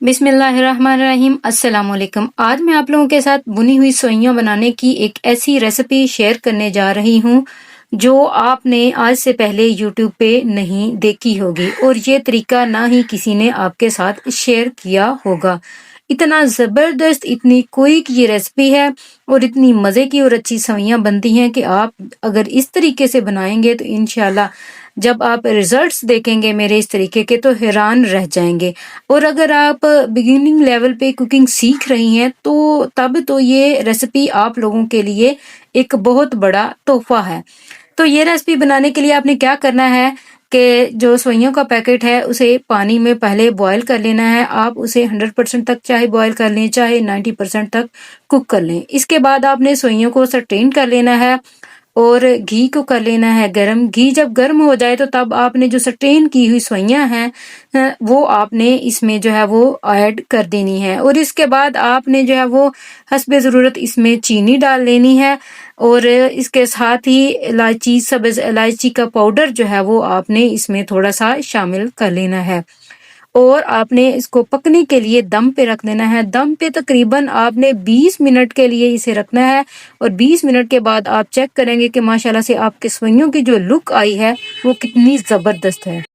बिस्मिल्लाहिर्रहमानिर्रहीम अस्सलाम वालेकुम। आज मैं आप लोगों के साथ बुनी हुई सेवइयां बनाने की एक ऐसी रेसिपी शेयर करने जा रही हूं जो आपने आज से पहले यूट्यूब पे नहीं देखी होगी और ये तरीका ना ही किसी ने आपके साथ शेयर किया होगा। इतना ज़बरदस्त, इतनी क्विक ये रेसिपी है और इतनी मज़े की और अच्छी सेवइयां बनती हैं कि आप अगर इस तरीके से बनाएंगे तो इंशाल्लाह जब आप रिजल्ट्स देखेंगे मेरे इस तरीके के तो हैरान रह जाएंगे। और अगर आप बिगिनिंग लेवल पे कुकिंग सीख रही हैं तो तब तो ये रेसिपी आप लोगों के लिए एक बहुत बड़ा तोहफा है। तो ये रेसिपी बनाने के लिए आपने क्या करना है कि जो सेवइयों का पैकेट है उसे पानी में पहले बॉईल कर लेना है। आप उसे 100% तक चाहे बॉईल कर लें चाहे 90% तक कुक कर लें। इसके बाद आपने सेवइयों को स्ट्रेन कर लेना है और घी को कर लेना है गरम। घी जब गर्म हो जाए तो तब आपने जो स्ट्रेन की हुई सेवइयां हैं वो आपने इसमें जो है वो ऐड कर देनी है और इसके बाद आपने जो है वो हस्बे ज़रूरत इसमें चीनी डाल लेनी है और इसके साथ ही इलायची, सब्ज़ इलायची का पाउडर जो है वो आपने इसमें थोड़ा सा शामिल कर लेना है और आपने इसको पकने के लिए दम पे रख देना है। दम पे तकरीबन आपने 20 मिनट के लिए इसे रखना है और 20 मिनट के बाद आप चेक करेंगे कि माशाल्लाह से आपके सेवइयों की जो लुक आई है वो कितनी ज़बरदस्त है।